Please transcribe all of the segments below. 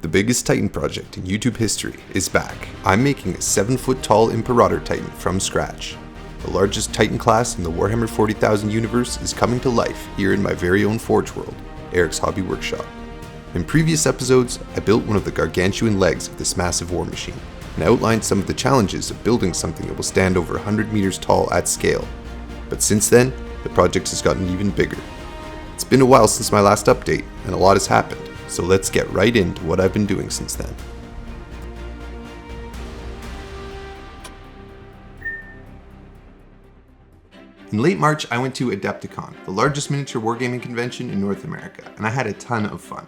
The biggest Titan project in YouTube history is back. I'm making a 7-foot tall Imperator Titan from scratch. The largest Titan class in the Warhammer 40,000 universe is coming to life here in my very own Forge world, Eric's Hobby Workshop. In previous episodes, I built one of the gargantuan legs of this massive war machine, and outlined some of the challenges of building something that will stand over 100 meters tall at scale. But since then, the project has gotten even bigger. It's been a while since my last update, and a lot has happened. So let's get right into what I've been doing since then. In late March, I went to Adepticon, the largest miniature wargaming convention in North America, and I had a ton of fun.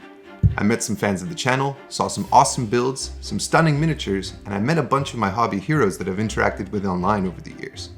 I met some fans of the channel, saw some awesome builds, some stunning miniatures, and I met a bunch of my hobby heroes that I've interacted with online over the years.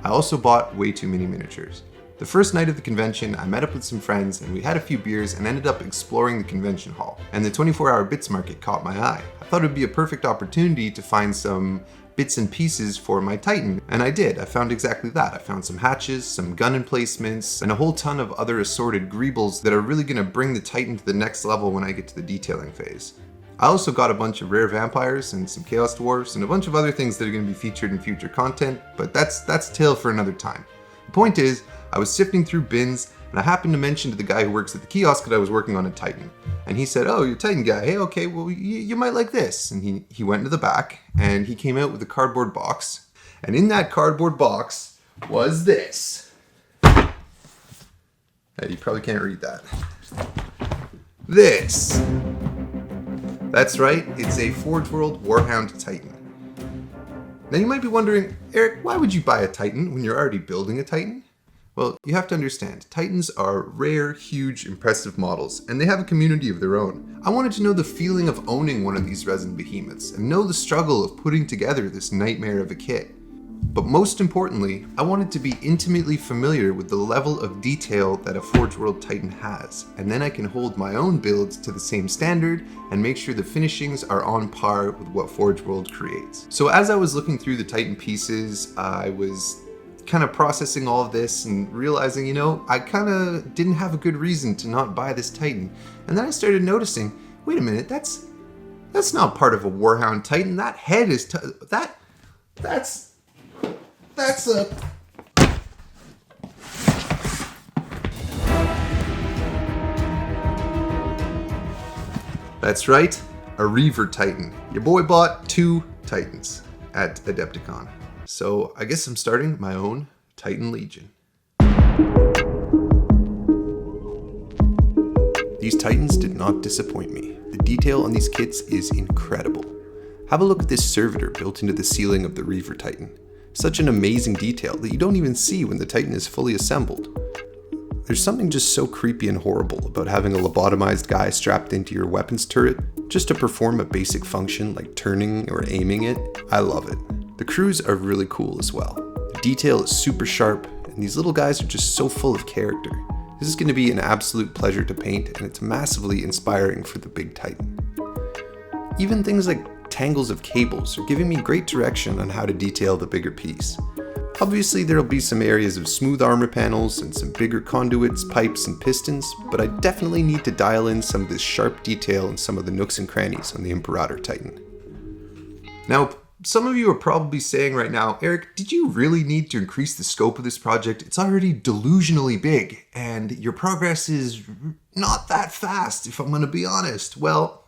I also bought way too many miniatures. The first night of the convention, I met up with some friends and we had a few beers and ended up exploring the convention hall. And the 24-hour bits market caught my eye. I thought it would be a perfect opportunity to find some bits and pieces for my Titan, and I did. I found exactly that. I found some hatches, some gun emplacements, and a whole ton of other assorted greebles that are really going to bring the Titan to the next level when I get to the detailing phase. I also got a bunch of rare vampires and some chaos dwarves and a bunch of other things that are going to be featured in future content, but that's a tale for another time. The point is, I was sifting through bins and I happened to mention to the guy who works at the kiosk that I was working on a Titan. And he said, "Oh, you're a Titan guy. Hey, okay, well, you might like this." And he went to the back and he came out with a cardboard box. And in that cardboard box was this. You probably can't read that. This. That's right, it's a Forge World Warhound Titan. Now you might be wondering, Eric, why would you buy a Titan when you're already building a Titan? Well, you have to understand, Titans are rare, huge, impressive models, and they have a community of their own. I wanted to know the feeling of owning one of these resin behemoths, and know the struggle of putting together this nightmare of a kit. But most importantly, I wanted to be intimately familiar with the level of detail that a Forge World Titan has, and then I can hold my own builds to the same standard and make sure the finishings are on par with what Forge World creates. So as I was looking through the Titan pieces, I was kind of processing all of this and realizing, you know, I kind of didn't have a good reason to not buy this Titan. And then I started noticing, wait a minute, that's not part of a Warhound Titan. That head is, that's right, a Reaver Titan. Your boy bought 2 Titans at Adepticon. So I guess I'm starting my own Titan Legion. These Titans did not disappoint me. The detail on these kits is incredible. Have a look at this servitor built into the ceiling of the Reaver Titan. Such an amazing detail that you don't even see when the Titan is fully assembled. There's something just so creepy and horrible about having a lobotomized guy strapped into your weapons turret just to perform a basic function like turning or aiming it. I love it. The crews are really cool as well. The detail is super sharp, and these little guys are just so full of character. This is going to be an absolute pleasure to paint, and it's massively inspiring for the big Titan. Even things like tangles of cables are giving me great direction on how to detail the bigger piece. Obviously there'll be some areas of smooth armor panels and some bigger conduits, pipes, and pistons, but I definitely need to dial in some of this sharp detail in some of the nooks and crannies on the Imperator Titan. Now, some of you are probably saying right now, Eric, did you really need to increase the scope of this project? It's already delusionally big, and your progress is not that fast, if I'm going to be honest. Well,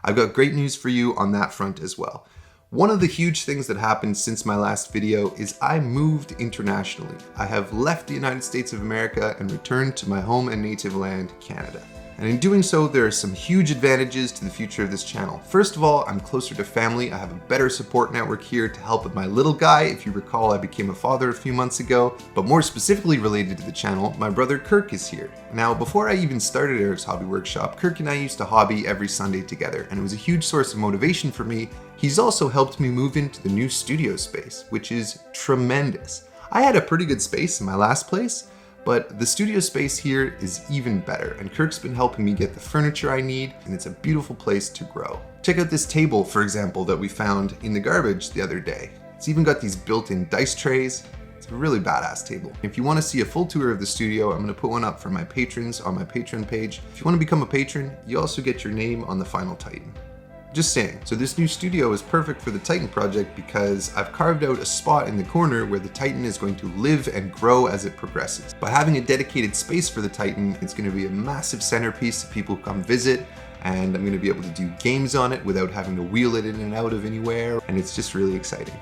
I've got great news for you on that front as well. One of the huge things that happened since my last video is I moved internationally. I have left the United States of America and returned to my home and native land, Canada. And in doing so, there are some huge advantages to the future of this channel. First of all, I'm closer to family. I have a better support network here to help with my little guy. If you recall, I became a father a few months ago, but more specifically related to the channel, my brother Kirk is here. Now, before I even started Eric's Hobby Workshop, Kirk and I used to hobby every Sunday together, and it was a huge source of motivation for me. He's also helped me move into the new studio space, which is tremendous. I had a pretty good space in my last place, but the studio space here is even better, and Kirk's been helping me get the furniture I need, and it's a beautiful place to grow. Check out this table, for example, that we found in the garbage the other day. It's even got these built-in dice trays. It's a really badass table. If you want to see a full tour of the studio, I'm going to put one up for my patrons on my Patreon page. If you want to become a patron, you also get your name on the final Titan. Just saying. So this new studio is perfect for the Titan project because I've carved out a spot in the corner where the Titan is going to live and grow as it progresses. By having a dedicated space for the Titan, it's going to be a massive centerpiece if people come visit, and I'm going to be able to do games on it without having to wheel it in and out of anywhere, and it's just really exciting.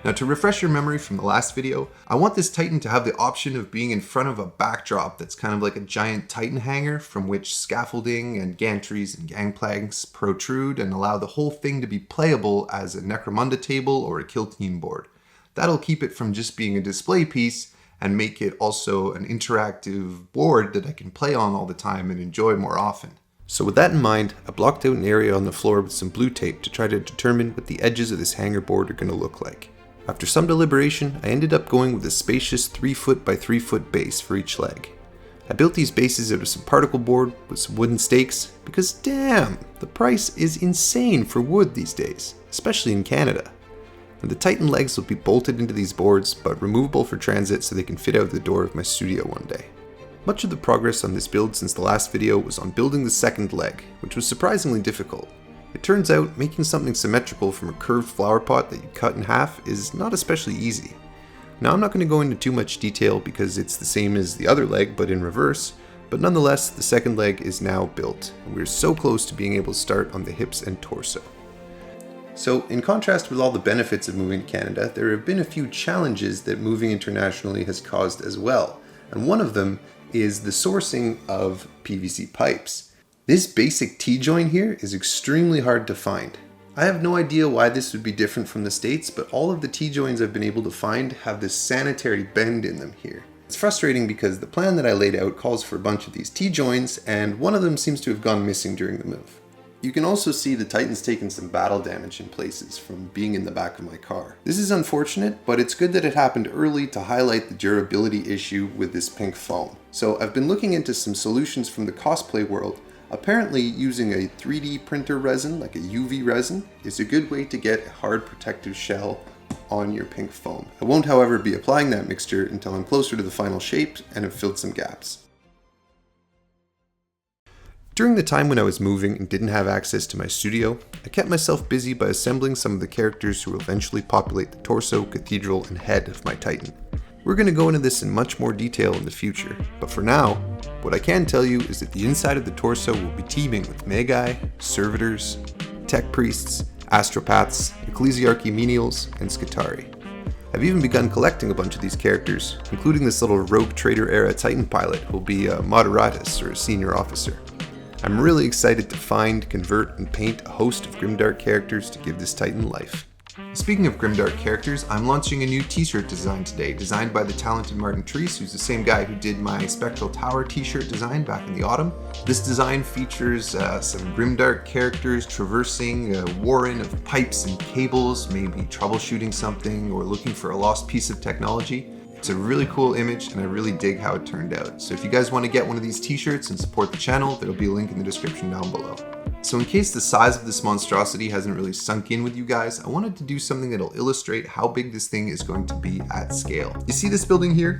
Now, to refresh your memory from the last video, I want this Titan to have the option of being in front of a backdrop that's kind of like a giant Titan hanger from which scaffolding and gantries and gangplanks protrude and allow the whole thing to be playable as a Necromunda table or a kill team board. That'll keep it from just being a display piece and make it also an interactive board that I can play on all the time and enjoy more often. So with that in mind, I blocked out an area on the floor with some blue tape to try to determine what the edges of this hanger board are going to look like. After some deliberation, I ended up going with a spacious 3 foot by 3 foot base for each leg. I built these bases out of some particle board with some wooden stakes because damn, the price is insane for wood these days, especially in Canada. And the Titan legs will be bolted into these boards but removable for transit so they can fit out the door of my studio one day. Much of the progress on this build since the last video was on building the second leg, which was surprisingly difficult. It turns out making something symmetrical from a curved flower pot that you cut in half is not especially easy. Now I'm not going to go into too much detail because it's the same as the other leg but in reverse, but nonetheless the second leg is now built and we're so close to being able to start on the hips and torso. So in contrast with all the benefits of moving to Canada, there have been a few challenges that moving internationally has caused as well, and one of them is the sourcing of PVC pipes. This basic T-joint here is extremely hard to find. I have no idea why this would be different from the States, but all of the T-joints I've been able to find have this sanitary bend in them here. It's frustrating because the plan that I laid out calls for a bunch of these T-joints, and one of them seems to have gone missing during the move. You can also see the Titan's taken some battle damage in places from being in the back of my car. This is unfortunate, but it's good that it happened early to highlight the durability issue with this pink foam. So I've been looking into some solutions from the cosplay world. Apparently using a 3D printer resin, like a UV resin, is a good way to get a hard protective shell on your pink foam. I won't, however, be applying that mixture until I'm closer to the final shape and have filled some gaps. During the time when I was moving and didn't have access to my studio, I kept myself busy by assembling some of the characters who will eventually populate the torso, cathedral, and head of my Titan. We're going to go into this in much more detail in the future, but for now, what I can tell you is that the inside of the torso will be teeming with Magi, Servitors, Tech Priests, Astropaths, Ecclesiarchy Menials, and Scutari. I've even begun collecting a bunch of these characters, including this little rogue trader era Titan pilot who will be a Moderatus or a senior officer. I'm really excited to find, convert, and paint a host of Grimdark characters to give this Titan life. Speaking of Grimdark characters, I'm launching a new t-shirt design today, designed by the talented Martin Treese, who's the same guy who did my Spectral Tower t-shirt design back in the autumn. This design features some Grimdark characters traversing a warren of pipes and cables, maybe troubleshooting something or looking for a lost piece of technology. It's a really cool image and I really dig how it turned out. So if you guys want to get one of these t-shirts and support the channel, there'll be a link in the description down below. So in case the size of this monstrosity hasn't really sunk in with you guys, I wanted to do something that'll illustrate how big this thing is going to be at scale. You see this building here?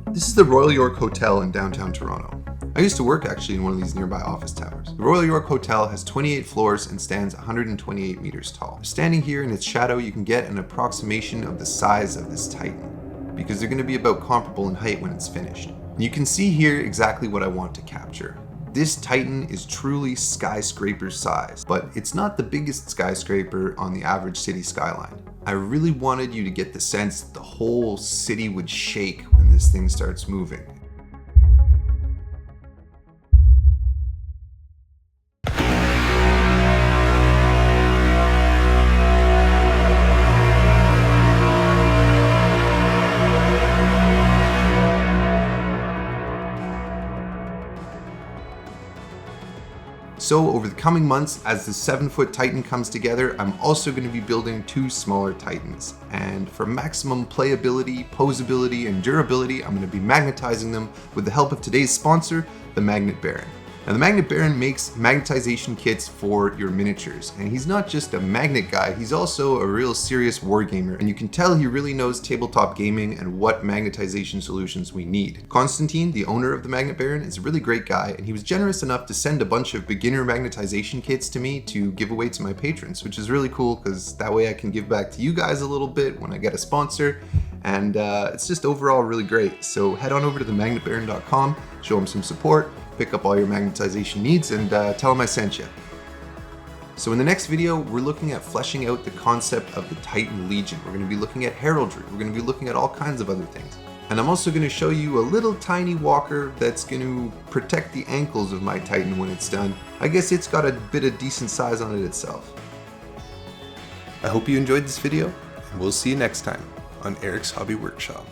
This is the Royal York Hotel in downtown Toronto. I used to work actually in one of these nearby office towers. The Royal York Hotel has 28 floors and stands 128 meters tall. Standing here in its shadow, you can get an approximation of the size of this Titan, because they're going to be about comparable in height when it's finished. And you can see here exactly what I want to capture. This Titan is truly skyscraper size, but it's not the biggest skyscraper on the average city skyline. I really wanted you to get the sense that the whole city would shake when this thing starts moving. So over the coming months, as the 7-foot Titan comes together, I'm also going to be building 2 smaller Titans. And for maximum playability, posability, and durability, I'm going to be magnetizing them with the help of today's sponsor, the Magnet Baron. Now the Magnet Baron makes magnetization kits for your miniatures, and he's not just a magnet guy, he's also a real serious wargamer, and you can tell he really knows tabletop gaming and what magnetization solutions we need. Constantine, the owner of the Magnet Baron, is a really great guy, and he was generous enough to send a bunch of beginner magnetization kits to me to give away to my patrons, which is really cool because that way I can give back to you guys a little bit when I get a sponsor, and it's just overall really great. So head on over to themagnetbaron.com, show him some support, pick up all your magnetization needs, and tell him I sent you. So in the next video, we're looking at fleshing out the concept of the Titan Legion. We're going to be looking at heraldry. We're going to be looking at all kinds of other things. And I'm also going to show you a little tiny walker that's going to protect the ankles of my Titan when it's done. I guess it's got a bit of decent size on it itself. I hope you enjoyed this video, and we'll see you next time on Eric's Hobby Workshop.